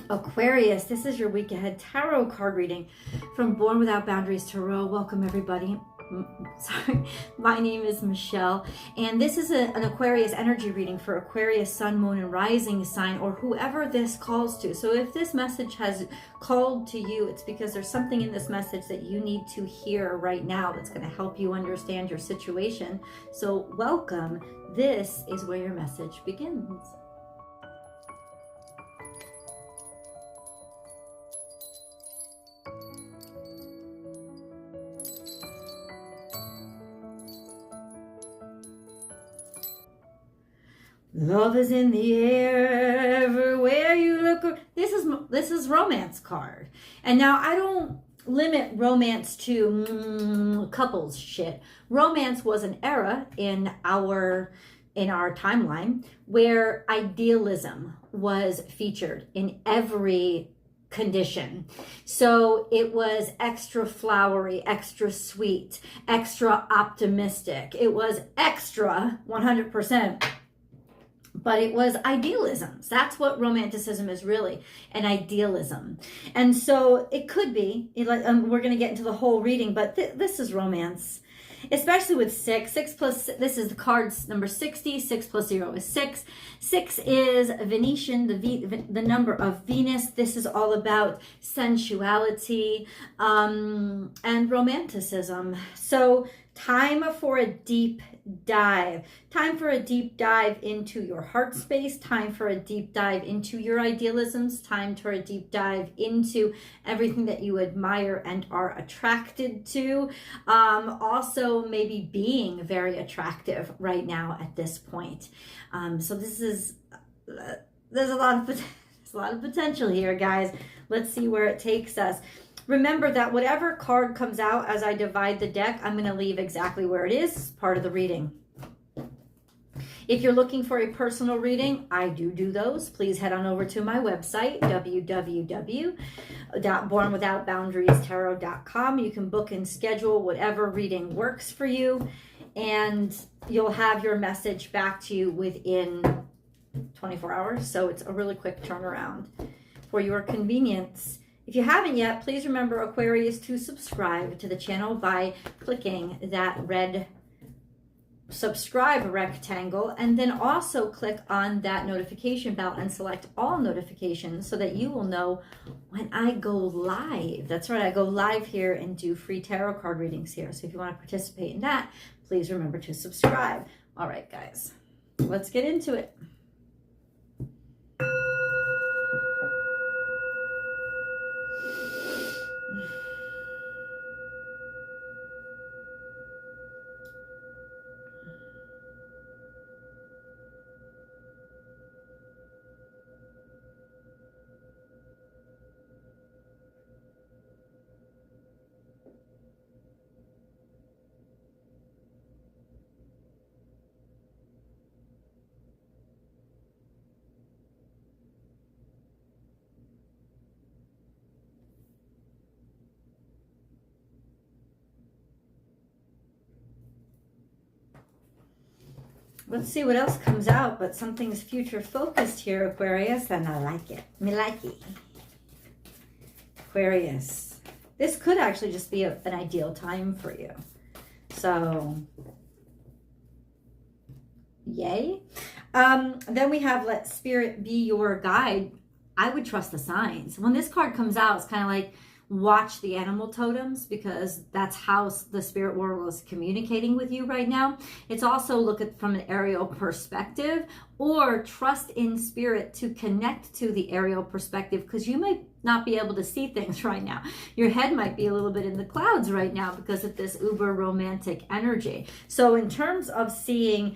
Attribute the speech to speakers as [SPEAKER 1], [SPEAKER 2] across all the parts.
[SPEAKER 1] Aquarius, this is your week ahead tarot card reading from Born Without Boundaries Tarot. Welcome everybody. Sorry, my name is Michelle, and this is an Aquarius energy reading for Aquarius, Sun, Moon, and Rising sign, or whoever this calls to. So if this message has called to you, it's because there's something in this message that you need to hear right now that's going to help you understand your situation. So welcome. This is where your message begins. Love is in the air everywhere you look. This is romance card. And now I don't limit romance to couples shit. Romance was an era in our timeline where idealism was featured in every condition. So it was extra flowery, extra sweet, extra optimistic. It was extra 100%. But it was idealisms. That's what romanticism is really, an idealism. And so it could be, we're going to get into the whole reading, but this is romance, especially with 6. 6 plus, this is the cards number 60. 6 plus 0 is 6. 6 is Venetian, the number of Venus. This is all about sensuality and romanticism. So time for a deep dive. Time for a deep dive into your heart space. Time for a deep dive into your idealisms. Time for a deep dive into everything that you admire and are attracted to. Also, maybe being very attractive right now at this point. So this is there's a lot of potential here, guys. Let's see where it takes us. Remember that whatever card comes out as I divide the deck, I'm going to leave exactly where it is, part of the reading. If you're looking for a personal reading, I do those. Please head on over to my website, www.bornwithoutboundariestarot.com. You can book and schedule whatever reading works for you, and you'll have your message back to you within 24 hours. So it's a really quick turnaround for your convenience. If you haven't yet, please remember, Aquarius, to subscribe to the channel by clicking that red subscribe rectangle, and then also click on that notification bell and select all notifications so that you will know when I go live. That's right, I go live here and do free tarot card readings here. So if you want to participate in that, please remember to subscribe. All right, guys, let's get into it. Let's see what else comes out, but something's future focused here, Aquarius, and I like it. Me like it. Aquarius. This could actually just be an ideal time for you. So, yay. Then we have Let Spirit Be Your Guide. I would trust the signs. When this card comes out, it's kind of like, watch the animal totems, because that's how the spirit world is communicating with you right now. It's also look at from an aerial perspective, or trust in spirit to connect to the aerial perspective, because you might not be able to see things right now. Your head might be a little bit in the clouds right now because of this uber romantic energy. So in terms of seeing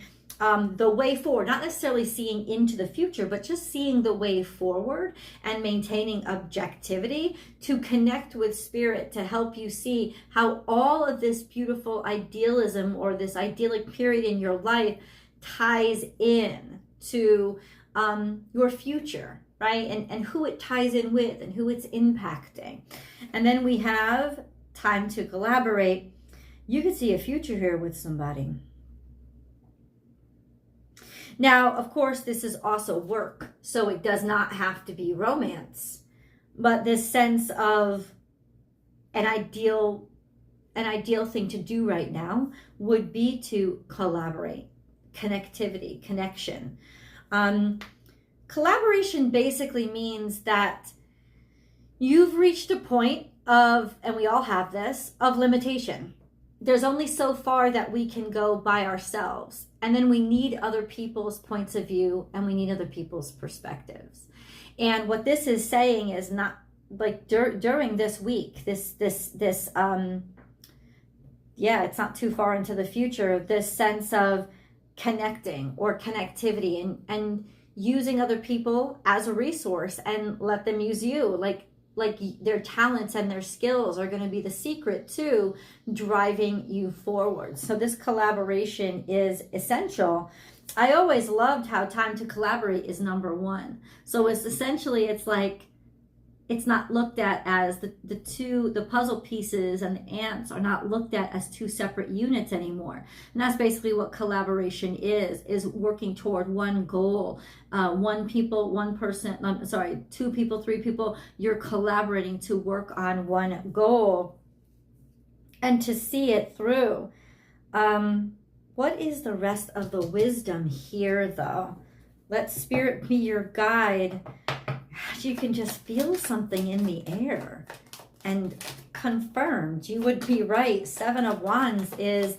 [SPEAKER 1] the way forward, not necessarily seeing into the future, but just seeing the way forward and maintaining objectivity to connect with spirit to help you see how all of this beautiful idealism or this idyllic period in your life ties in to your future, right? And who it ties in with and who it's impacting. And then we have time to collaborate. You could see a future here with somebody. Now, of course, this is also work, so it does not have to be romance, but this sense of an ideal thing to do right now would be to collaborate, connectivity, connection. Collaboration basically means that you've reached a point of, and we all have this, of limitation. There's only so far that we can go by ourselves. And then we need other people's points of view, and we need other people's perspectives. And what this is saying is not like during this week, it's not too far into the future, this sense of connecting or connectivity and using other people as a resource and let them use you. Like their talents and their skills are going to be the secret to driving you forward. So this collaboration is essential. I always loved how time to collaborate is number one. So it's essentially, it's like, it's not looked at as the puzzle pieces and the ants are not looked at as two separate units anymore. And that's basically what collaboration is working toward one goal. Two people, three people, you're collaborating to work on one goal and to see it through. What is the rest of the wisdom here, though? Let Spirit be your guide. You can just feel something in the air and confirmed. You would be right. 7 of Wands is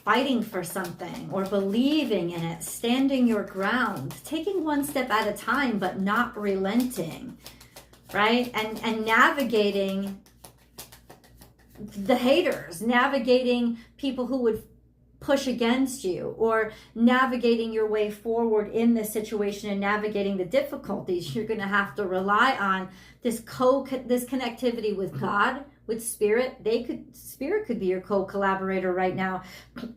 [SPEAKER 1] fighting for something or believing in it, standing your ground, taking one step at a time, but not relenting, right? And navigating the haters, navigating people who would push against you, or navigating your way forward in this situation and navigating the difficulties. You're going to have to rely on this connectivity with God, with Spirit. Spirit could be your co-collaborator right now,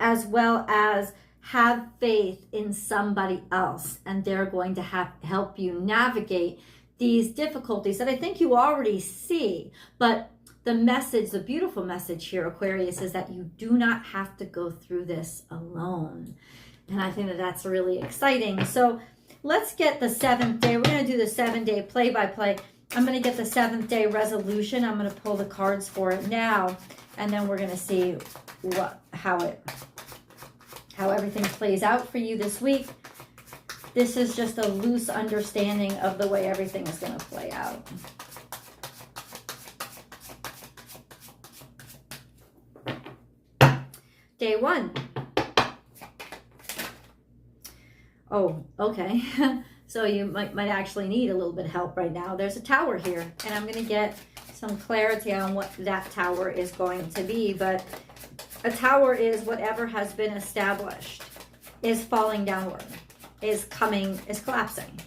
[SPEAKER 1] as well as have faith in somebody else, and they're going to help you navigate these difficulties that I think you already see. But the message, the beautiful message here, Aquarius, is that you do not have to go through this alone. And I think that that's really exciting. So let's get the 7th day. We're going to do the 7-day play-by-play. I'm going to get the 7th day resolution. I'm going to pull the cards for it now. And then we're going to see how everything plays out for you this week. This is just a loose understanding of the way everything is going to play out. Day 1. Oh, okay. So you might actually need a little bit of help right now. There's a tower here, and I'm going to get some clarity on what that tower is going to be. But a tower is whatever has been established is falling downward, is collapsing.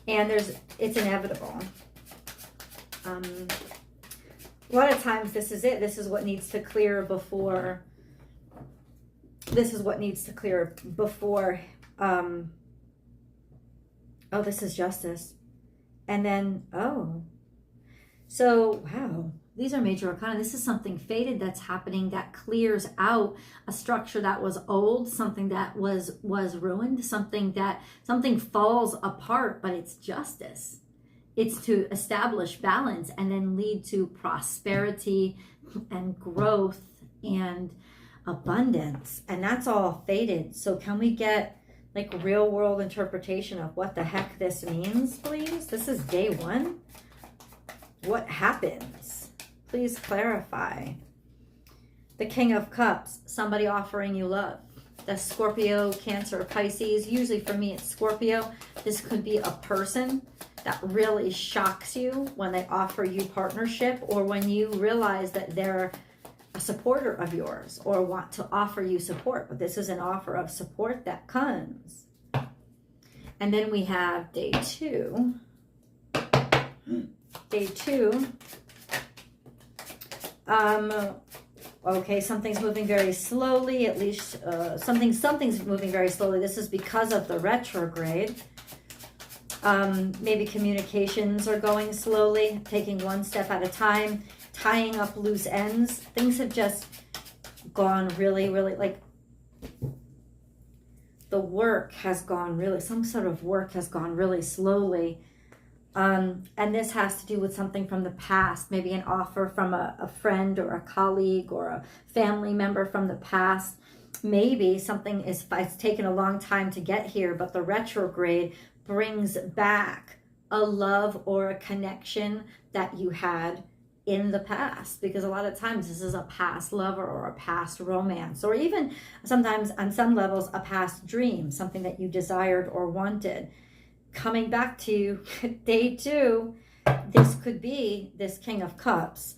[SPEAKER 1] And it's inevitable. A lot of times this is it. This is what needs to clear before... This is what needs to clear before, oh, this is justice. And then, oh. So, wow, these are major arcana. This is something fated that's happening that clears out a structure that was old, something that was ruined, something falls apart, but it's justice. It's to establish balance and then lead to prosperity and growth and abundance, and that's all fated. So can we get like real world interpretation of what the heck this means, please? This is day 1. What happens? Please clarify. The King of Cups, somebody offering you love. The Scorpio, Cancer, Pisces. Usually for me it's Scorpio. This could be a person that really shocks you when they offer you partnership, or when you realize that they're a supporter of yours or want to offer you support. But this is an offer of support that comes. And then we have day 2. Day 2. Okay, something's moving very slowly. At least something's moving very slowly. This is because of the retrograde. Maybe communications are going slowly, taking one step at a time, tying up loose ends. Things have just gone really, really, like, the work has gone really, some sort of work has gone really slowly. And this has to do with something from the past, maybe an offer from a friend or a colleague or a family member from the past. Maybe something it's taken a long time to get here, but the retrograde brings back a love or a connection that you had in the past, because a lot of times this is a past lover or a past romance, or even sometimes on some levels a past dream, something that you desired or wanted coming back to you. Day 2, this could be this King of Cups.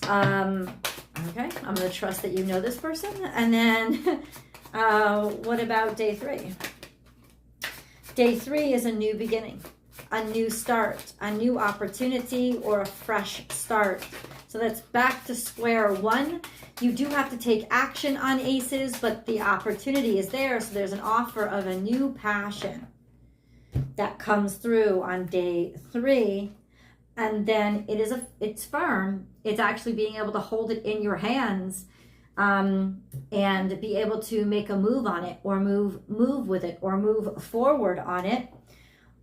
[SPEAKER 1] Okay, I'm going to trust that you know this person. And then what about day 3? Day 3 is a new beginning, a new start, a new opportunity, or a fresh start. So that's back to square one. You do have to take action on aces, but the opportunity is there. So there's an offer of a new passion that comes through on day 3. And then it's firm. It's actually being able to hold it in your hands and be able to make a move on it, or move with it, or move forward on it.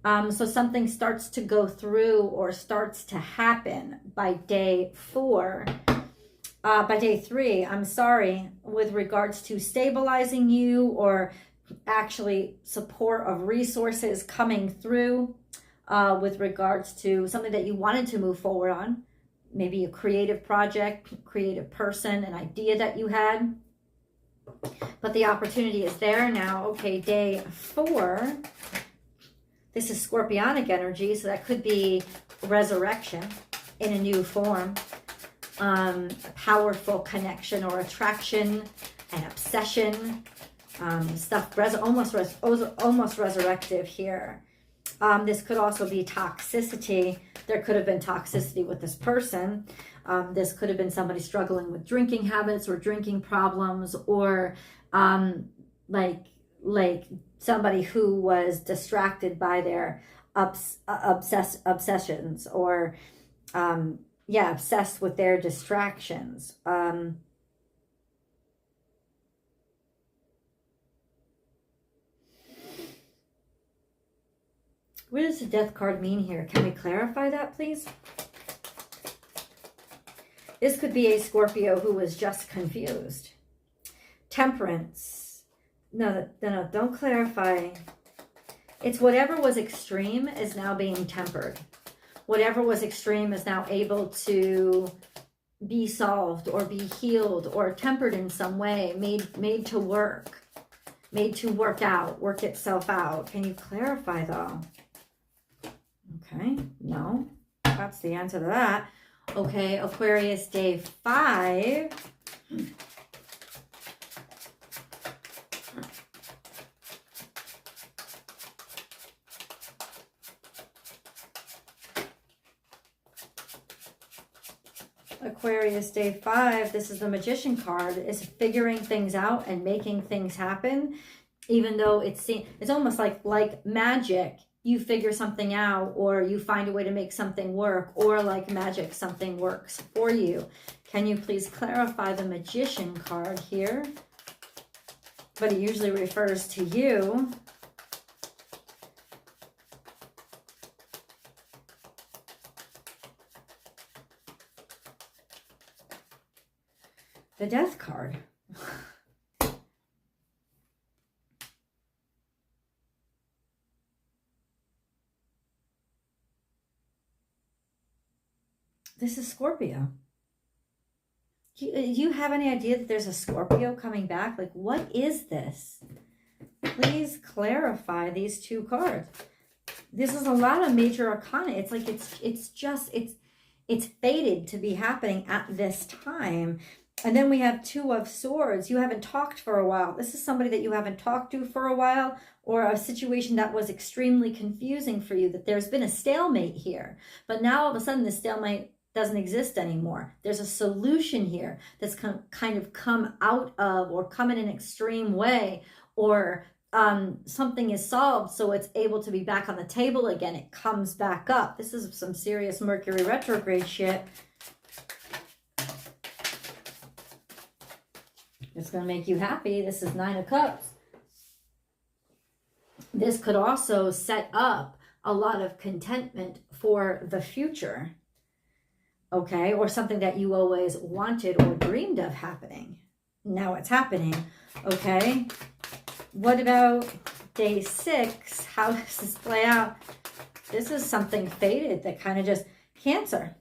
[SPEAKER 1] So something starts to go through or starts to happen by day 4. By day 3, I'm sorry, with regards to stabilizing you, or actually support of resources coming through with regards to something that you wanted to move forward on. Maybe a creative project, creative person, an idea that you had. But the opportunity is there now. Okay, day 4. This is Scorpionic energy, so that could be resurrection in a new form. Powerful connection or attraction, an obsession, stuff almost resurrective here. This could also be toxicity. There could have been toxicity with this person. This could have been somebody struggling with drinking habits or drinking problems, or like somebody who was distracted by their obsessions, or obsessed with their distractions. What does the Death card mean here? Can we clarify that, please? This could be a Scorpio who was just confused. Temperance. No, don't clarify. It's whatever was extreme is now being tempered. Whatever was extreme is now able to be solved or be healed or tempered in some way, made to work, made to work out, work itself out. Can you clarify though? Okay, no, that's the answer to that. Okay, Aquarius, day 5. Aquarius, day 5, this is the Magician card, is figuring things out and making things happen, even though it's almost like magic. You figure something out, or you find a way to make something work, or like magic, something works for you. Can you please clarify the Magician card here? But it usually refers to you. The Death card. This is Scorpio. Do you have any idea that there's a Scorpio coming back? Like, what is this? Please clarify these 2 cards. This is a lot of major arcana. It's like it's fated to be happening at this time. And then we have 2 of Swords. You haven't talked for a while. This is somebody that you haven't talked to for a while, or a situation that was extremely confusing for you, that there's been a stalemate here. But now all of a sudden the stalemate doesn't exist anymore. There's a solution here that's kind of come out of, or come in an extreme way, or something is solved, so it's able to be back on the table again. It comes back up. This is some serious Mercury retrograde shit. It's going to make you happy. This is 9 of Cups. This could also set up a lot of contentment for the future, okay? Or something that you always wanted or dreamed of happening. Now it's happening, okay? What about day 6? How does this play out? This is something fated that kind of just Cancer.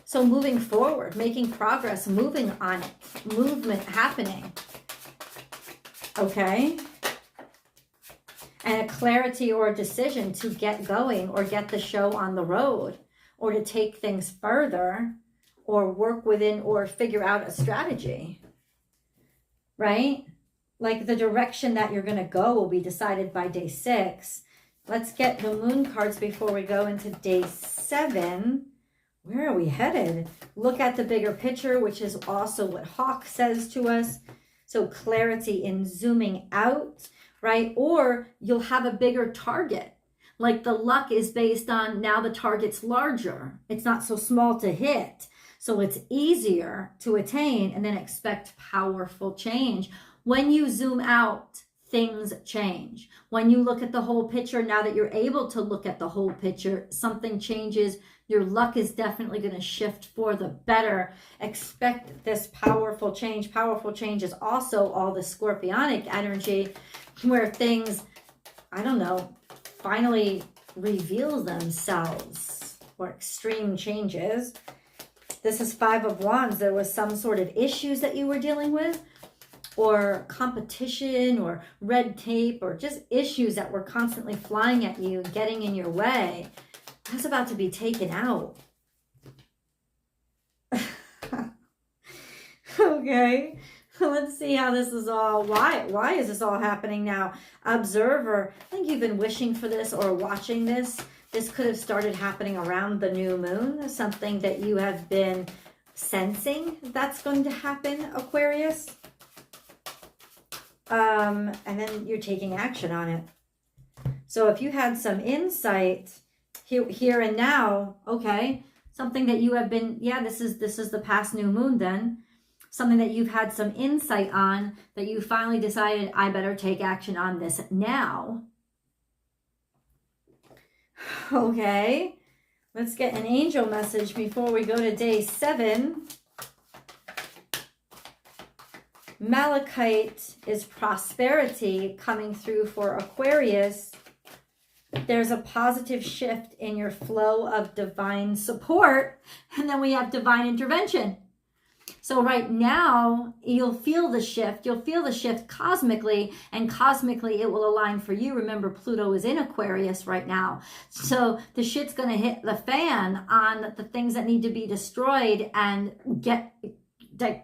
[SPEAKER 1] So moving forward, making progress, moving on it, movement happening, okay? And a clarity or a decision to get going or get the show on the road or to take things further or work within or figure out a strategy, right? Like the direction that you're going to go will be decided by day 6. Let's get the moon cards before we go into day 7. Where are we headed? Look at the bigger picture, which is also what Hawk says to us. So clarity in zooming out, right? Or you'll have a bigger target. Like the luck is based on now the target's larger. It's not so small to hit. So it's easier to attain, and then expect powerful change. When you zoom out, things change. When you look at the whole picture, now that you're able to look at the whole picture, something changes. Your luck is definitely going to shift for the better. Expect this powerful change. Powerful change is also all the scorpionic energy where things, I don't know, finally reveal themselves, or extreme changes. This is 5 of Wands. There was some sort of issues that you were dealing with, or competition or red tape, or just issues that were constantly flying at you and getting in your way. That's about to be taken out. Okay, let's see how this is all, why is this all happening now? Observer, I think you've been wishing for this or watching this. This could have started happening around the new moon, something that you have been sensing that's going to happen, Aquarius. And then you're taking action on it. So if you had some insight here and now, okay, something that you have been, yeah, this is the past new moon then, something that you've had some insight on, that you finally decided, I better take action on this now. Okay, let's get an angel message before we go to day 7. Malachite is prosperity coming through for Aquarius. There's a positive shift in your flow of divine support. And then we have divine intervention. So right now, you'll feel the shift. You'll feel the shift cosmically, and cosmically it will align for you. Remember, Pluto is in Aquarius right now. So the shit's going to hit the fan on the things that need to be destroyed and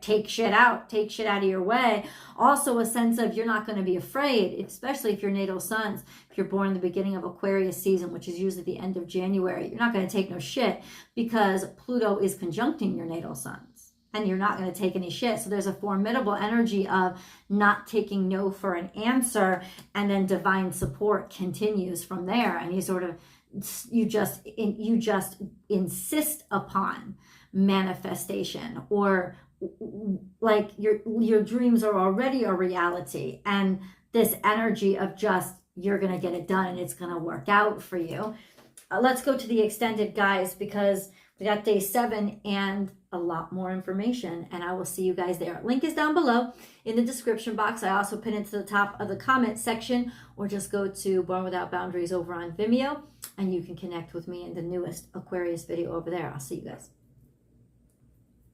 [SPEAKER 1] take shit out of your way. Also a sense of you're not going to be afraid, especially if your natal suns, if you're born in the beginning of Aquarius season, which is usually the end of January, you're not going to take no shit because Pluto is conjuncting your natal suns. And you're not going to take any shit. So there's a formidable energy of not taking no for an answer, and then divine support continues from there. And you just insist upon manifestation, or like your dreams are already a reality, and this energy of just you're going to get it done and it's going to work out for you. Let's go to the extended, guys, because we got day 7 and a lot more information, and I will see you guys there. Link is down below in the description box. I also pin it to the top of the comment section, or just go to Born Without Boundaries over on Vimeo, and you can connect with me in the newest Aquarius video over there. I'll see you guys.